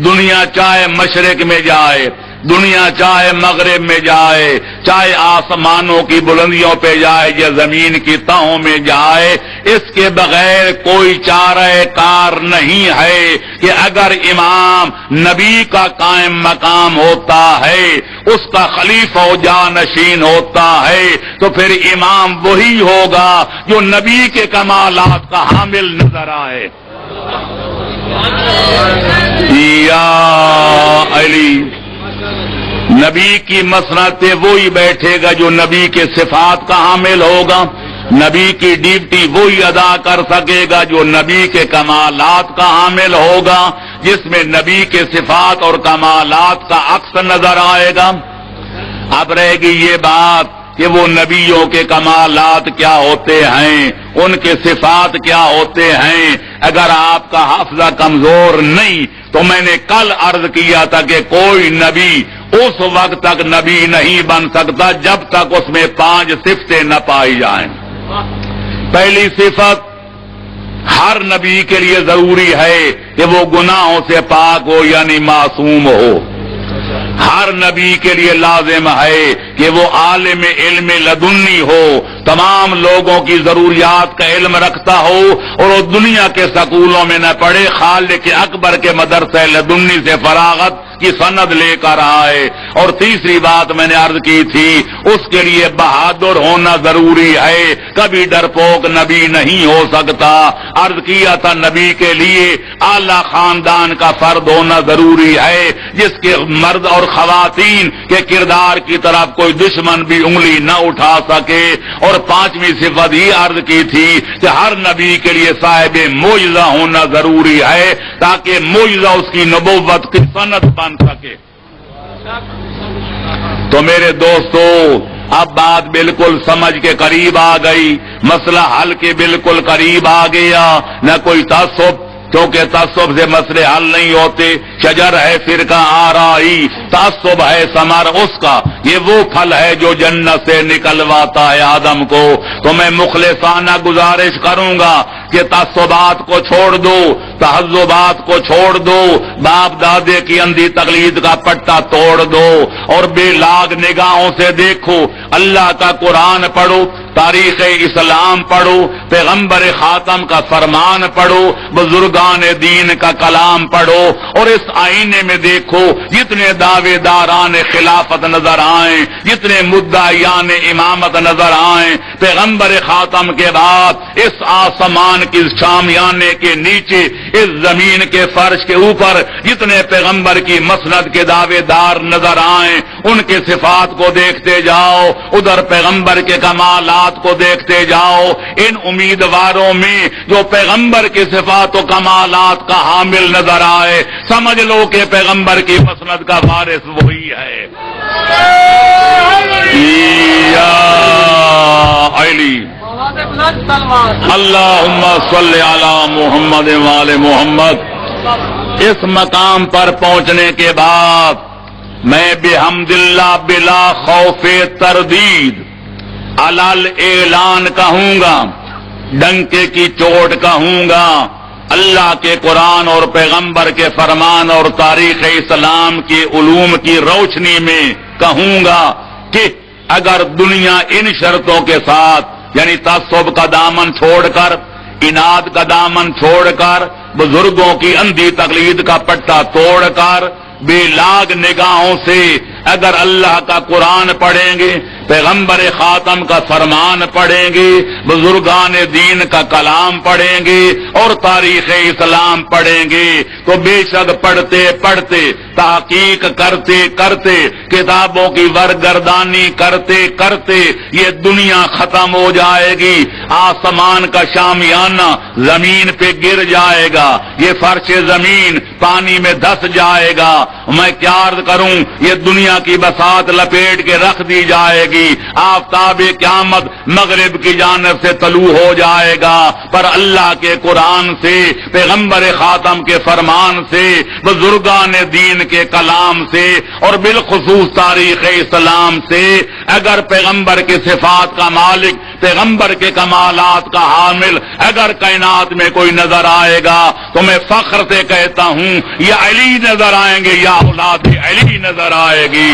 دنیا چاہے مشرق میں جائے، دنیا چاہے مغرب میں جائے، چاہے آسمانوں کی بلندیوں پہ جائے یا زمین کی تہوں میں جائے، اس کے بغیر کوئی چارہ کار نہیں ہے کہ اگر امام نبی کا قائم مقام ہوتا ہے، اس کا خلیفہ و جانشین ہوتا ہے، تو پھر امام وہی ہوگا جو نبی کے کمالات کا حامل نظر آئے۔ یا علی، نبی کی مسند پہ وہی بیٹھے گا جو نبی کے صفات کا حامل ہوگا، نبی کی ڈیوٹی وہی ادا کر سکے گا جو نبی کے کمالات کا حامل ہوگا، جس میں نبی کے صفات اور کمالات کا عکس نظر آئے گا۔ اب رہے گی یہ بات کہ وہ نبیوں کے کمالات کیا ہوتے ہیں، ان کے صفات کیا ہوتے ہیں۔ اگر آپ کا حافظہ کمزور نہیں تو میں نے کل عرض کیا تھا کہ کوئی نبی اس وقت تک نبی نہیں بن سکتا جب تک اس میں 5 صفتیں نہ پائی جائیں۔ پہلی صفت ہر نبی کے لیے ضروری ہے کہ وہ گناہوں سے پاک ہو، یعنی معصوم ہو۔ ہر نبی کے لیے لازم ہے کہ وہ عالم علم لدنی ہو، تمام لوگوں کی ضروریات کا علم رکھتا ہو اور وہ دنیا کے سکولوں میں نہ پڑھے، خالق اکبر کے مدرسہ لدنی سے فراغت کی سند لے کر آئے۔ اور تیسری بات میں نے عرض کی تھی، اس کے لیے بہادر ہونا ضروری ہے، کبھی ڈرپوک نبی نہیں ہو سکتا۔ عرض کیا تھا نبی کے لیے اعلی خاندان کا فرد ہونا ضروری ہے، جس کے مرد اور خواتین کے کردار کی طرف کوئی دشمن بھی انگلی نہ اٹھا سکے۔ اور 5ویں صفت ہی عرض کی تھی کہ ہر نبی کے لیے صاحب معجزہ ہونا ضروری ہے، تاکہ معجزہ اس کی نبوت کی سند بن سکے۔ تو میرے دوستو، اب بات بالکل سمجھ کے قریب آ گئی، مسئلہ حل کے بالکل قریب آ گیا، نہ کوئی تعصب، کیونکہ تعصب سے مسئلے حل نہیں ہوتے۔ شجر ہے فرقہ آرائی، تعصب ہے ثمر اس کا، یہ وہ پھل ہے جو جنت سے نکلواتا ہے آدم کو۔ تو میں مخلصانہ گزارش کروں گا کہ تعصبات کو چھوڑ دو، تہذبات کو چھوڑ دو، باپ دادے کی اندھی تقلید کا پٹا توڑ دو اور بے لاگ نگاہوں سے دیکھو، اللہ کا قرآن پڑھو، تاریخ اسلام پڑھو، پیغمبر خاتم کا فرمان پڑھو، بزرگان دین کا کلام پڑھو، اور اس آئینے میں دیکھو جتنے دعوے داران خلافت نظر آئیں، جتنے مدعیان امامت نظر آئیں، پیغمبر خاتم کے بعد اس آسمان کی شامیانے کے نیچے، اس زمین کے فرش کے اوپر جتنے پیغمبر کی مسند کے دعوے دار نظر آئیں، ان کے صفات کو دیکھتے جاؤ، ادھر پیغمبر کے کمالات کو دیکھتے جاؤ۔ ان امیدواروں میں جو پیغمبر کے صفات و کمالات کا حامل نظر آئے، سمجھ لو کہ پیغمبر کی مسند کا وارث وہی ہے۔ یا علی، اللہم صلی علی محمد وآل محمد۔ اس مقام پر پہنچنے کے بعد میں بحمد اللہ بلا خوف تردید علل اعلان کہوں گا، ڈنکے کی چوٹ کہوں گا، اللہ کے قرآن اور پیغمبر کے فرمان اور تاریخ اسلام کی علوم کی روشنی میں کہوں گا کہ اگر دنیا ان شرطوں کے ساتھ، یعنی تعصب کا دامن چھوڑ کر، اناد کا دامن چھوڑ کر، بزرگوں کی اندھی تقلید کا پٹا توڑ کر، بے لاگ نگاہوں سے اگر اللہ کا قرآن پڑھیں گے، پیغمبر خاتم کا فرمان پڑھیں گے، بزرگان دین کا کلام پڑھیں گے اور تاریخ اسلام پڑھیں گے، تو بے شک پڑھتے پڑھتے، تحقیق کرتے کرتے، کتابوں کی ورگردانی کرتے کرتے یہ دنیا ختم ہو جائے گی، آسمان کا شامیانہ زمین پہ گر جائے گا، یہ فرش زمین پانی میں دھس جائے گا، میں کیا عرض کروں، یہ دنیا کی بساط لپیٹ کے رکھ دی جائے گی، آفتاب قیامت مغرب کی جانب سے طلوع ہو جائے گا، پر اللہ کے قرآن سے، پیغمبر خاتم کے فرمان سے، بزرگان دین کے کلام سے اور بالخصوص تاریخ اسلام سے اگر پیغمبر کے صفات کا مالک پیغمبر کے کمالات کا حامل اگر کائنات میں کوئی نظر آئے گا تو میں فخر سے کہتا ہوں یا علی نظر آئیں گے یا اولاد علی نظر آئے گی.